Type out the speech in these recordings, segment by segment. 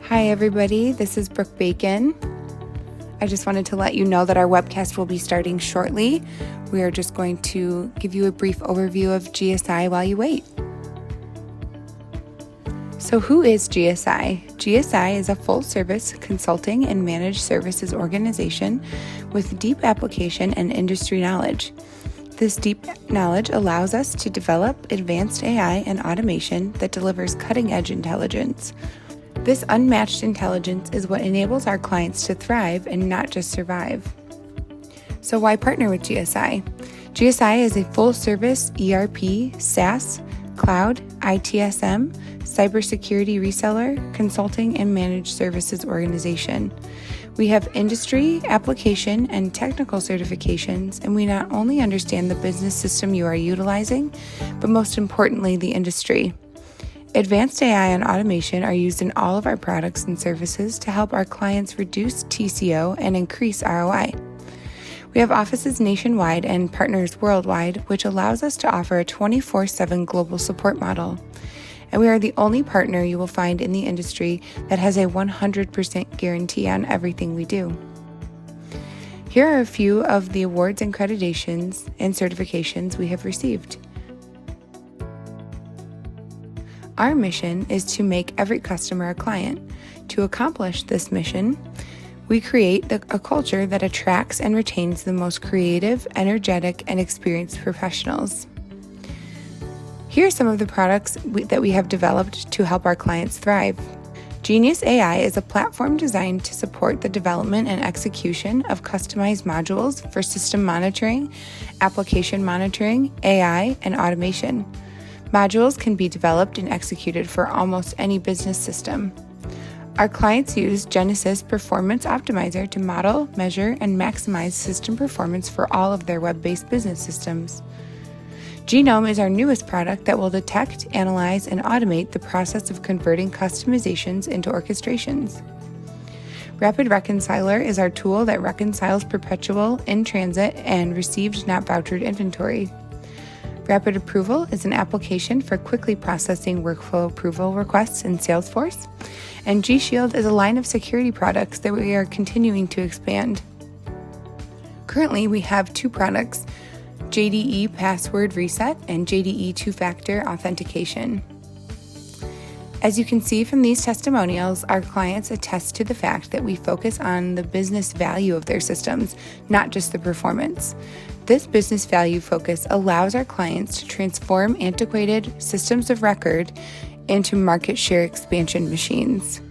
Hi everybody, this is Brooke Bacon. I just wanted to let you know that our webcast will be starting shortly. We are just going to give you a brief overview of GSI while you wait. So who is GSI? GSI is a full-service consulting and managed services organization with deep application and industry knowledge. This deep knowledge allows us to develop advanced AI and automation that delivers cutting-edge intelligence. This unmatched intelligence is what enables our clients to thrive and not just survive. So why partner with GSI? GSI is a full-service ERP, SaaS, cloud, ITSM, cybersecurity reseller, consulting, and managed services organization. We have industry, application, and technical certifications, and we not only understand the business system you are utilizing, but most importantly, the industry. Advanced AI and automation are used in all of our products and services to help our clients reduce TCO and increase ROI. We have offices nationwide and partners worldwide, which allows us to offer a 24/7 global support model. And we are the only partner you will find in the industry that has a 100% guarantee on everything we do. Here are a few of the awards and accreditations and certifications we have received. Our mission is to make every customer a client. To accomplish this mission, we create a culture that attracts and retains the most creative, energetic, and experienced professionals. Here are some of the products that we have developed to help our clients thrive. Genius AI is a platform designed to support the development and execution of customized modules for system monitoring, application monitoring, AI, and automation. Modules can be developed and executed for almost any business system. Our clients use Genesis Performance Optimizer to model, measure, and maximize system performance for all of their web-based business systems. Genome is our newest product that will detect, analyze, and automate the process of converting customizations into orchestrations. Rapid Reconciler is our tool that reconciles perpetual, in-transit, and received not vouchered inventory. Rapid Approval is an application for quickly processing workflow approval requests in Salesforce. And G Shield is a line of security products that we are continuing to expand. Currently, we have two products, JDE Password Reset and JDE Two-Factor Authentication. As you can see from these testimonials, our clients attest to the fact that we focus on the business value of their systems, not just the performance. This business value focus allows our clients to transform antiquated systems of record into market share expansion machines.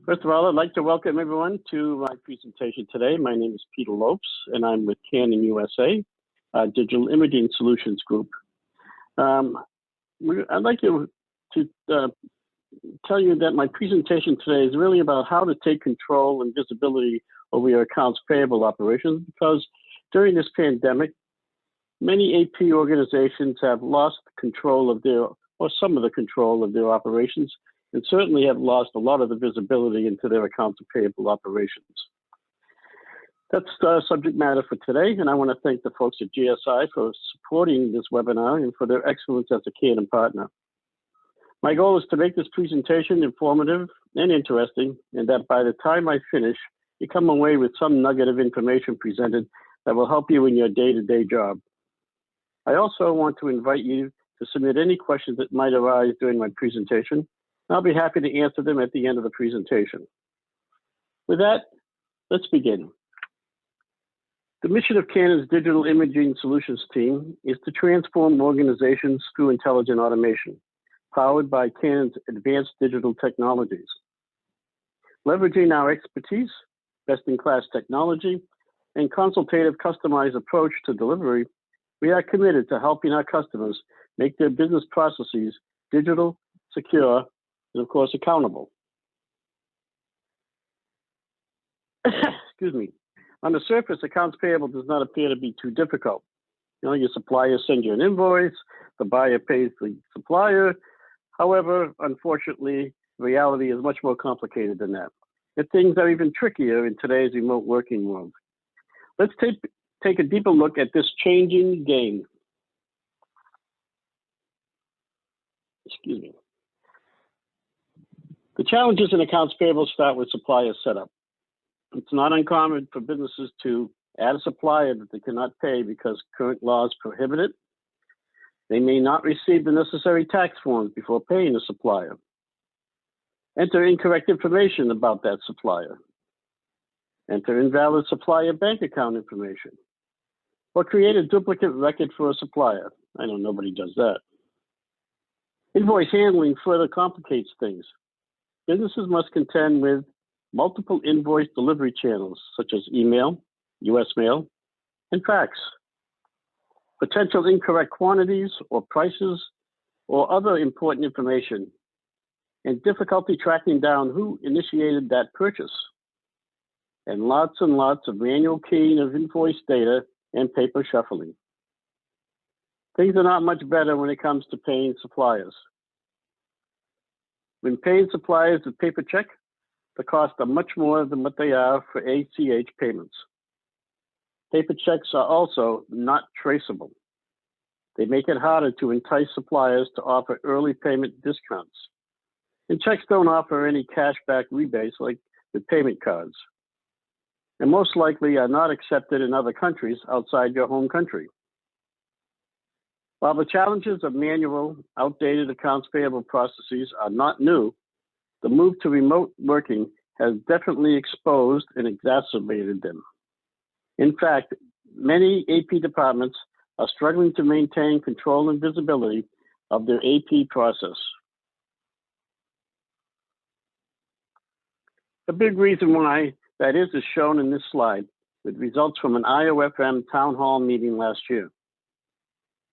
First of all, I'd like to welcome everyone to my presentation today. My name is Peter Lopes, and I'm with Canon USA, Digital Imaging Solutions Group. I'd like to tell you that my presentation today is really about how to take control and visibility over your accounts payable operations, because during this pandemic, many AP organizations have lost control of some of the control of their operations, and certainly have lost a lot of the visibility into their accounts payable operations. That's the subject matter for today, and I want to thank the folks at GSI for supporting this webinar and for their excellence as a Canon partner. My goal is to make this presentation informative and interesting, and that by the time I finish, you come away with some nugget of information presented that will help you in your day-to-day job. I also want to invite you to submit any questions that might arise during my presentation. I'll be happy to answer them at the end of the presentation. With that, let's begin. The mission of Canon's Digital Imaging Solutions team is to transform organizations through intelligent automation, powered by Canon's advanced digital technologies. Leveraging our expertise, best-in-class technology, and consultative customized approach to delivery, we are committed to helping our customers make their business processes digital, secure, and of course, accountable. Excuse me. On the surface, accounts payable does not appear to be too difficult. Your supplier sends you an invoice, the buyer pays the supplier. However, unfortunately, reality is much more complicated than that. And things are even trickier in today's remote working world. Let's take a deeper look at this changing game. Excuse me. The challenges in accounts payable start with supplier setup. It's not uncommon for businesses to add a supplier that they cannot pay because current laws prohibit it. They may not receive the necessary tax forms before paying the supplier. Enter incorrect information about that supplier. Enter invalid supplier bank account information. Or create a duplicate record for a supplier. I know nobody does that. Invoice handling further complicates things. Businesses must contend with multiple invoice delivery channels, such as email, US mail, and fax. Potential incorrect quantities or prices or other important information, and difficulty tracking down who initiated that purchase. And lots of manual keying of invoice data and paper shuffling. Things are not much better when it comes to paying suppliers. When paying suppliers with paper check, the costs are much more than what they are for ACH payments. Paper checks are also not traceable. They make it harder to entice suppliers to offer early payment discounts. And checks don't offer any cashback rebates like with payment cards, and most likely are not accepted in other countries outside your home country. While the challenges of manual, outdated accounts payable processes are not new, the move to remote working has definitely exposed and exacerbated them. In fact, many AP departments are struggling to maintain control and visibility of their AP process. A big reason why that is shown in this slide, with results from an IOFM town hall meeting last year.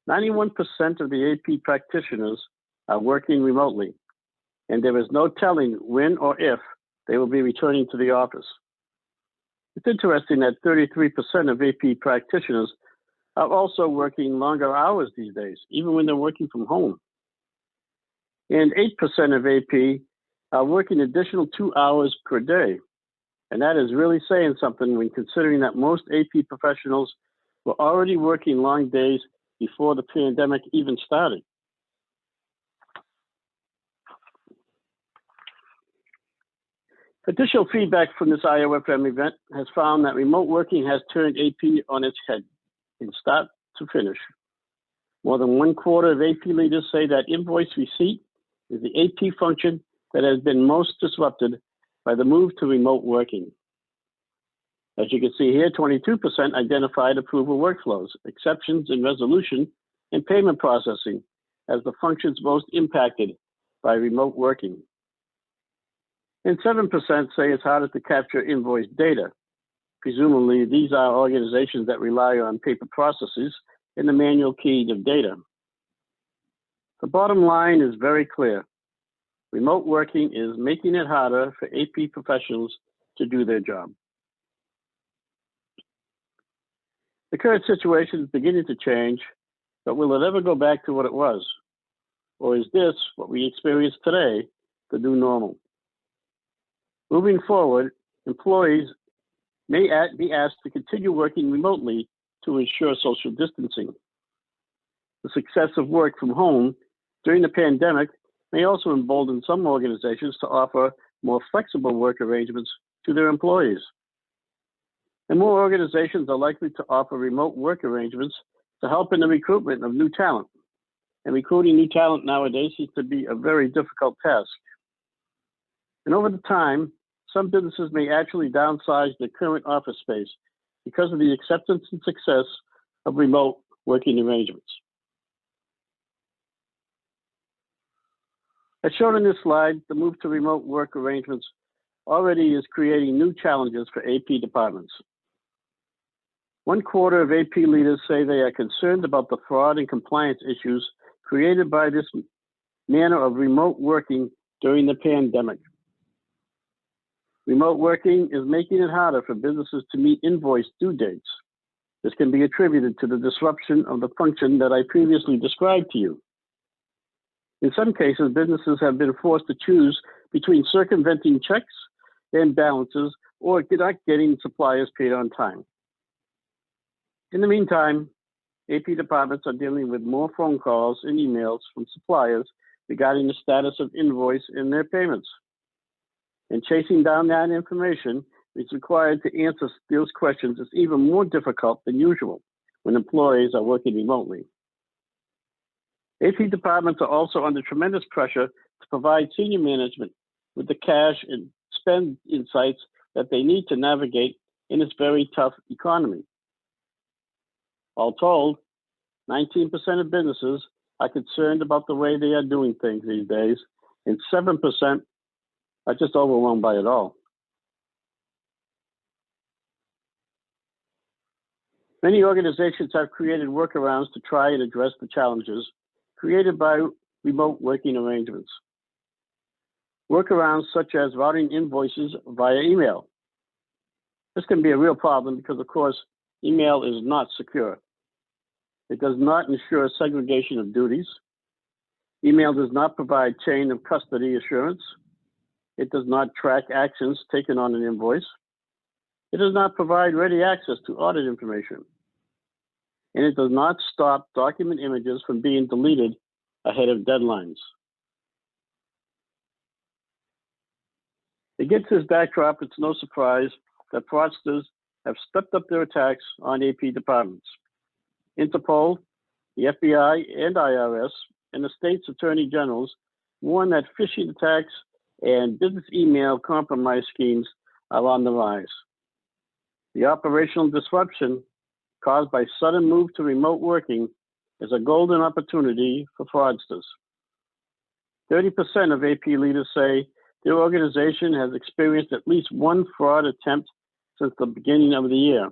91% of the AP practitioners are working remotely, and there is no telling when or if they will be returning to the office. It's interesting that 33% of AP practitioners are also working longer hours these days, even when they're working from home. And 8% of AP are working additional 2 hours per day. And that is really saying something when considering that most AP professionals were already working long days before the pandemic even started. Additional feedback from this IOFM event has found that remote working has turned AP on its head from start to finish. More than 1/4 of AP leaders say that invoice receipt is the AP function that has been most disrupted by the move to remote working. As you can see here, 22% identified approval workflows, exceptions in resolution, and payment processing as the functions most impacted by remote working. And 7% say it's harder to capture invoice data. Presumably, these are organizations that rely on paper processes and the manual keying of data. The bottom line is very clear. Remote working is making it harder for AP professionals to do their job. The current situation is beginning to change, but will it ever go back to what it was? Or is this, what we experience today, the new normal? Moving forward, employees may be asked to continue working remotely to ensure social distancing. The success of work from home during the pandemic may also embolden some organizations to offer more flexible work arrangements to their employees. And more organizations are likely to offer remote work arrangements to help in the recruitment of new talent. And recruiting new talent nowadays seems to be a very difficult task. And over the time, some businesses may actually downsize their current office space because of the acceptance and success of remote working arrangements. As shown in this slide, the move to remote work arrangements already is creating new challenges for AP departments. 1/4 of AP leaders say they are concerned about the fraud and compliance issues created by this manner of remote working during the pandemic. Remote working is making it harder for businesses to meet invoice due dates. This can be attributed to the disruption of the function that I previously described to you. In some cases, businesses have been forced to choose between circumventing checks and balances or not getting suppliers paid on time. In the meantime, AP departments are dealing with more phone calls and emails from suppliers regarding the status of invoice and their payments. And chasing down that information is required to answer those questions is even more difficult than usual when employees are working remotely. AP departments are also under tremendous pressure to provide senior management with the cash and spend insights that they need to navigate in this very tough economy. All told, 19% of businesses are concerned about the way they are doing things these days, and 7% are just overwhelmed by it all. Many organizations have created workarounds to try and address the challenges created by remote working arrangements. Workarounds such as routing invoices via email. This can be a real problem because, of course, email is not secure. It does not ensure segregation of duties. Email does not provide chain of custody assurance. It does not track actions taken on an invoice. It does not provide ready access to audit information. And it does not stop document images from being deleted ahead of deadlines. Against this backdrop, it's no surprise that fraudsters have stepped up their attacks on AP departments. Interpol, the FBI, and IRS, and the state's attorney generals warn that phishing attacks and business email compromise schemes are on the rise. The operational disruption caused by sudden move to remote working is a golden opportunity for fraudsters. 30% of AP leaders say their organization has experienced at least one fraud attempt since the beginning of the year.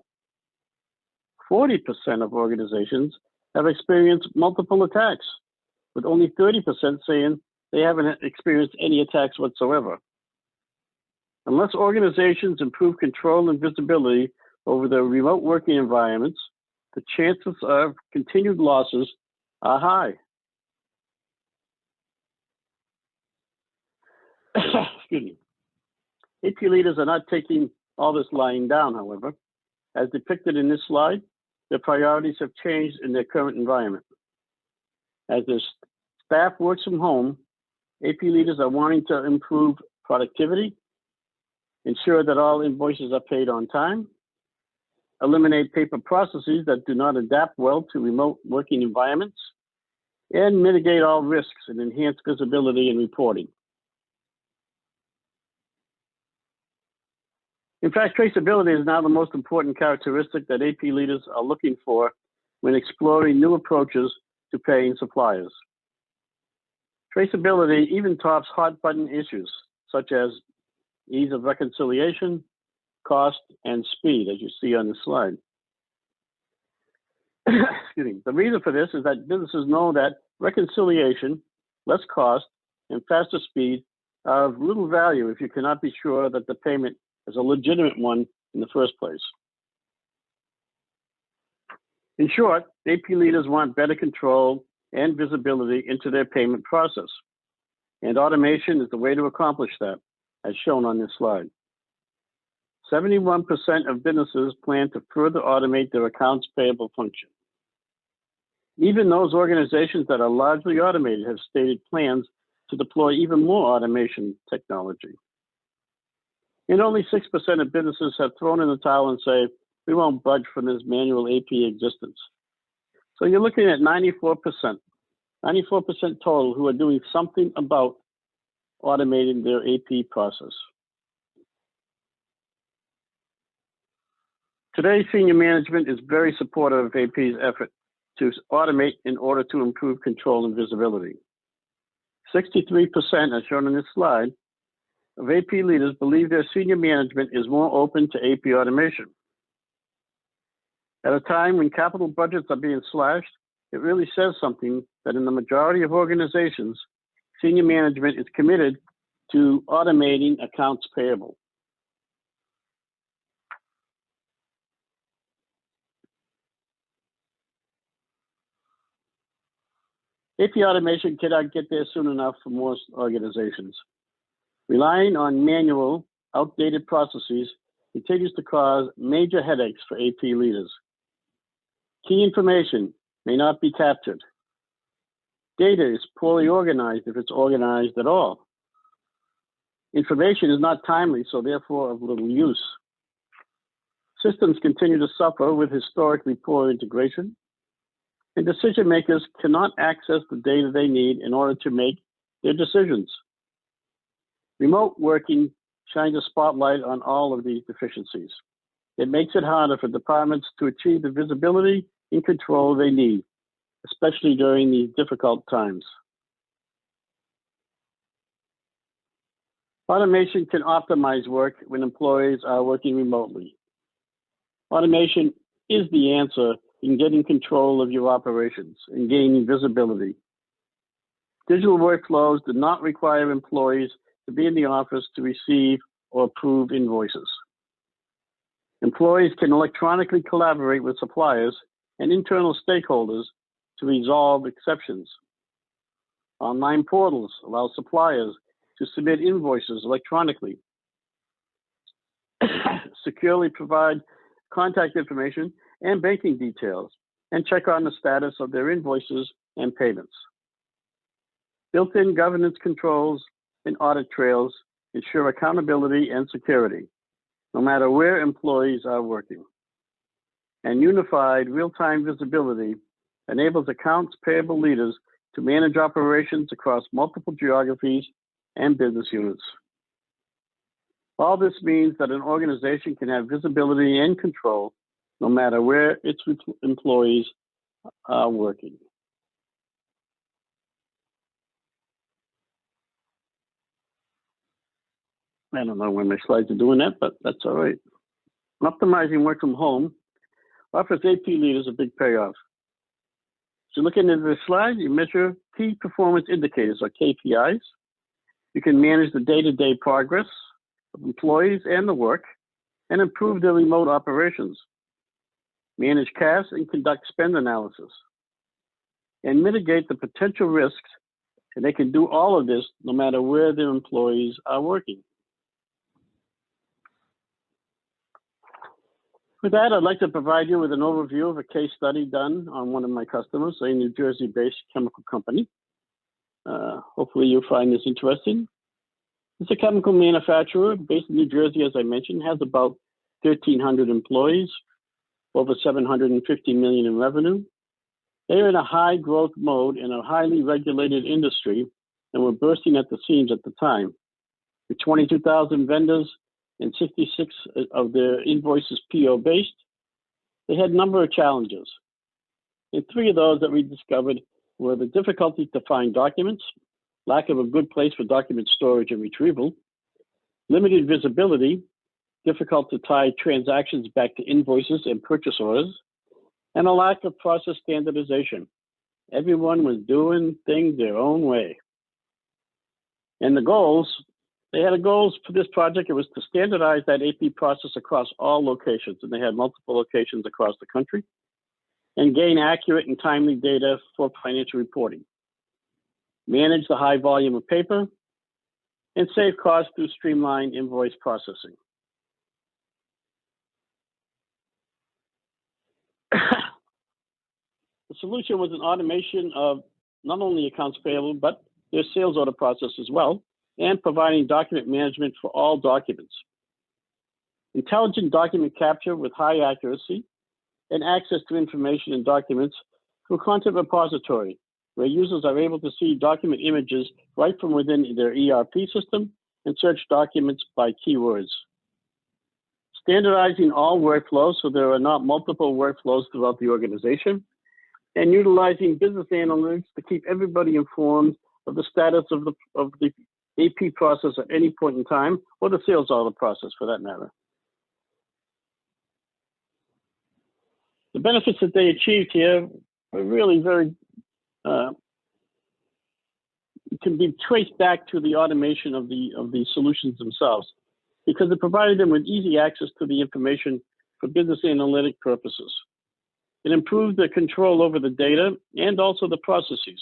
40% of organizations have experienced multiple attacks, with only 30% saying they haven't experienced any attacks whatsoever. Unless organizations improve control and visibility over their remote working environments, the chances of continued losses are high. Excuse me. AP leaders are not taking all this lying down, however. As depicted in this slide, their priorities have changed in their current environment. As their staff works from home, AP leaders are wanting to improve productivity, ensure that all invoices are paid on time, eliminate paper processes that do not adapt well to remote working environments, and mitigate all risks and enhance visibility and reporting. In fact, traceability is now the most important characteristic that AP leaders are looking for when exploring new approaches to paying suppliers. Traceability even tops hot-button issues such as ease of reconciliation, cost, and speed, as you see on the slide. Excuse me. The reason for this is that businesses know that reconciliation, less cost, and faster speed are of little value if you cannot be sure that the payment is a legitimate one in the first place. In short, AP leaders want better control and visibility into their payment process, and automation is the way to accomplish that, as shown on this slide. 71% of businesses plan to further automate their accounts payable function. Even those organizations that are largely automated have stated plans to deploy even more automation technology. And only 6% of businesses have thrown in the towel and say, we won't budge from this manual AP existence. So you're looking at 94% total who are doing something about automating their AP process. Today, senior management is very supportive of AP's effort to automate in order to improve control and visibility. 63%, as shown on this slide, of AP leaders believe their senior management is more open to AP automation. At a time when capital budgets are being slashed, it really says something that in the majority of organizations, senior management is committed to automating accounts payable. AP automation cannot get there soon enough for most organizations. Relying on manual, outdated processes continues to cause major headaches for AP leaders. Key information may not be captured. Data is poorly organized if it's organized at all. Information is not timely, so therefore of little use. Systems continue to suffer with historically poor integration, and decision makers cannot access the data they need in order to make their decisions. Remote working shines a spotlight on all of these deficiencies. It makes it harder for departments to achieve the visibility and control they need, especially during these difficult times. Automation can optimize work when employees are working remotely. Automation is the answer in getting control of your operations and gaining visibility. Digital workflows do not require employees to be in the office to receive or approve invoices. Employees can electronically collaborate with suppliers and internal stakeholders to resolve exceptions. Online portals allow suppliers to submit invoices electronically, securely provide contact information and banking details, and check on the status of their invoices and payments. Built-in governance controls and audit trails ensure accountability and security, no matter where employees are working. And unified real-time visibility enables accounts payable leaders to manage operations across multiple geographies and business units. All this means that an organization can have visibility and control no matter where its employees are working. I don't know when my slides are doing that, but that's all right. Optimizing work from home offers AP leaders a big payoff. So looking at this slide, you measure key performance indicators, or KPIs. You can manage the day-to-day progress of employees and the work, and improve their remote operations, manage cash and conduct spend analysis, and mitigate the potential risks, and they can do all of this no matter where their employees are working. With that, I'd like to provide you with an overview of a case study done on one of my customers, a New Jersey-based chemical company. Hopefully you'll find this interesting. It's a chemical manufacturer based in New Jersey, as I mentioned, has about 1,300 employees, over $750 million in revenue. They're in a high growth mode in a highly regulated industry and were bursting at the seams at the time. With 22,000 vendors and 66 of their invoices PO based, they had a number of challenges. And three of those that we discovered were the difficulty to find documents, lack of a good place for document storage and retrieval, limited visibility, difficult to tie transactions back to invoices and purchase orders, and a lack of process standardization. Everyone was doing things their own way. And the goals, they had a goals for this project. It was to standardize that AP process across all locations, and they had multiple locations across the country, and gain accurate and timely data for financial reporting, manage the high volume of paper, and save costs through streamlined invoice processing. The solution was an automation of not only accounts payable, but their sales order process as well, and providing document management for all documents. Intelligent document capture with high accuracy, and access to information and documents through content repository, where users are able to see document images right from within their ERP system and search documents by keywords. Standardizing all workflows so there are not multiple workflows throughout the organization, and utilizing business analytics to keep everybody informed of the status of the AP process at any point in time, or the sales order process for that matter. The benefits that they achieved here are really very, can be traced back to the automation of the solutions themselves, because it provided them with easy access to the information for business analytic purposes. It improved the control over the data and also the processes.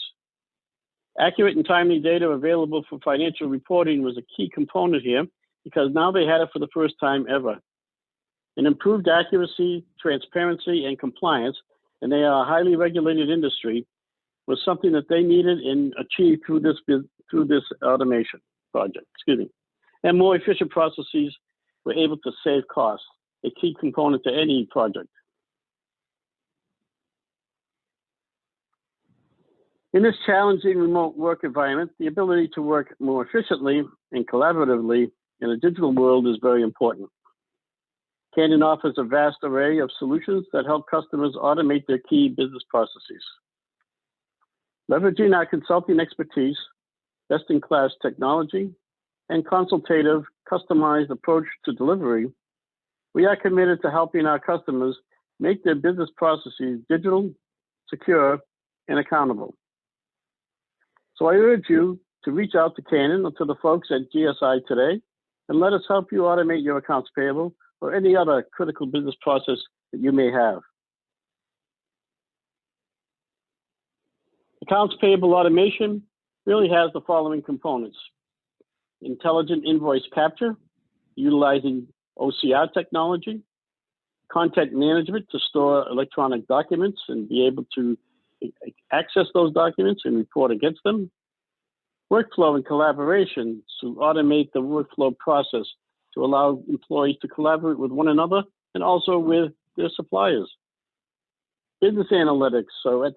Accurate and timely data available for financial reporting was a key component here, because now they had it for the first time ever. And improved accuracy, transparency, and compliance, and they are a highly regulated industry, was something that they needed and achieved through this automation project. Excuse me. And more efficient processes were able to save costs, a key component to any project. In this challenging remote work environment, the ability to work more efficiently and collaboratively in a digital world is very important. Canon offers a vast array of solutions that help customers automate their key business processes. Leveraging our consulting expertise, best-in-class technology, and consultative, customized approach to delivery, we are committed to helping our customers make their business processes digital, secure, and accountable. So I urge you to reach out to Canon or to the folks at GSI today and let us help you automate your accounts payable or any other critical business process that you may have. Accounts payable automation really has the following components: intelligent invoice capture, utilizing OCR technology, content management to store electronic documents and be able to access those documents and report against them, workflow and collaboration to automate the workflow process to allow employees to collaborate with one another and also with their suppliers. Business analytics, so at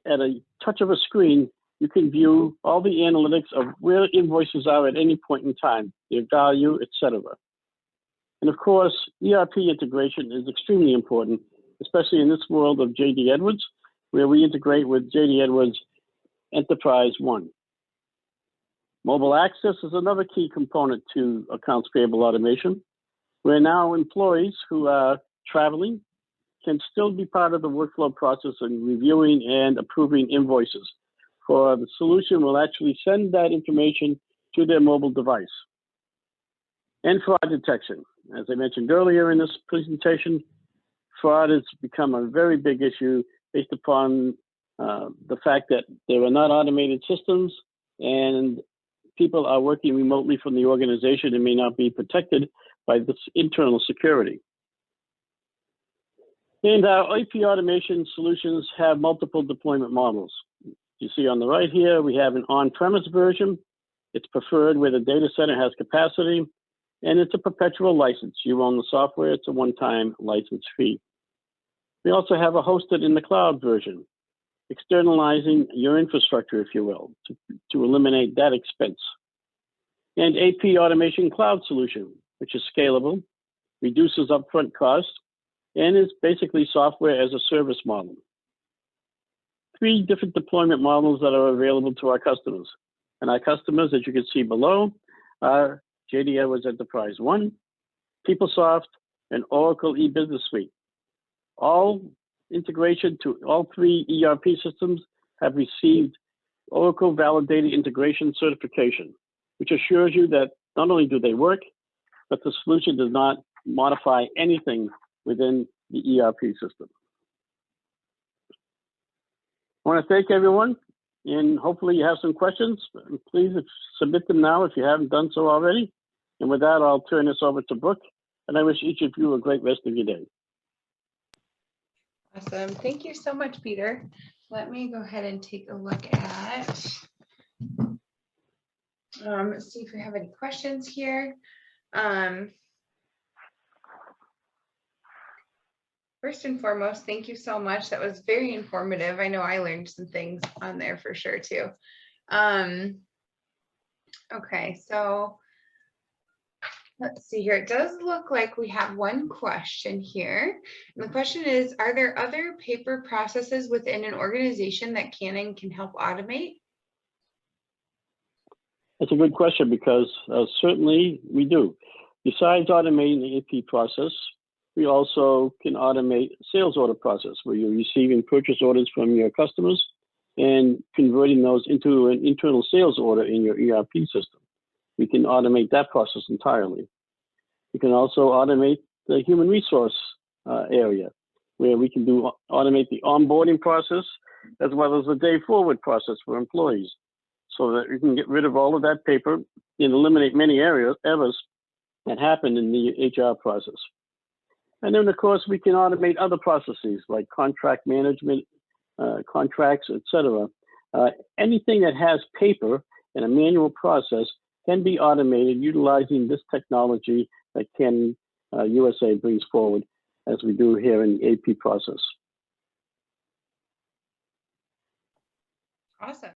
a touch of a screen, you can view all the analytics of where invoices are at any point in time, their value, etc. And of course, ERP integration is extremely important, especially in this world of JD Edwards, where we integrate with JD Edwards Enterprise One. Mobile access is another key component to accounts payable automation, where now employees who are traveling can still be part of the workflow process in reviewing and approving invoices. For the solution will actually send that information to their mobile device. And fraud detection. As I mentioned earlier in this presentation, fraud has become a very big issue based upon the fact that there are not automated systems and people are working remotely from the organization and may not be protected by this internal security. And our AP automation solutions have multiple deployment models. You see on the right here, we have an on-premise version. It's preferred where the data center has capacity, and it's a perpetual license. You own the software, it's a one-time license fee. We also have a hosted in the cloud version, externalizing your infrastructure, if you will, to eliminate that expense. And AP automation cloud solution, which is scalable, reduces upfront costs, and is basically software as a service model. 3 different deployment models that are available to our customers. And our customers, as you can see below, are JD Edwards Enterprise One, PeopleSoft, and Oracle eBusiness Suite. All integration to all 3 ERP systems have received Oracle Validated Integration Certification, which assures you that not only do they work, but the solution does not modify anything within the ERP system. I want to thank everyone, and hopefully you have some questions. Please submit them now if you haven't done so already. And with that, I'll turn this over to Brooke, and I wish each of you a great rest of your day. Awesome. Thank you so much, Peter. Let me go ahead and take a look at, see if we have any questions here. First and foremost, thank you so much. That was very informative. I know I learned some things on there for sure too. Okay, so let's see here. It does look like we have one question here. And the question is, are there other paper processes within an organization that Canon can help automate? That's a good question because certainly we do. Besides automating the AP process, we also can automate sales order process where you're receiving purchase orders from your customers and converting those into an internal sales order in your ERP system. We can automate that process entirely. We can also automate the human resource area where we can automate the onboarding process as well as the day forward process for employees so that we can get rid of all of that paper and eliminate many errors that happen in the HR process. And then, of course, we can automate other processes like contract management, contracts, etc. Anything that has paper and a manual process can be automated utilizing this technology that Canon USA brings forward, as we do here in the AP process. Awesome.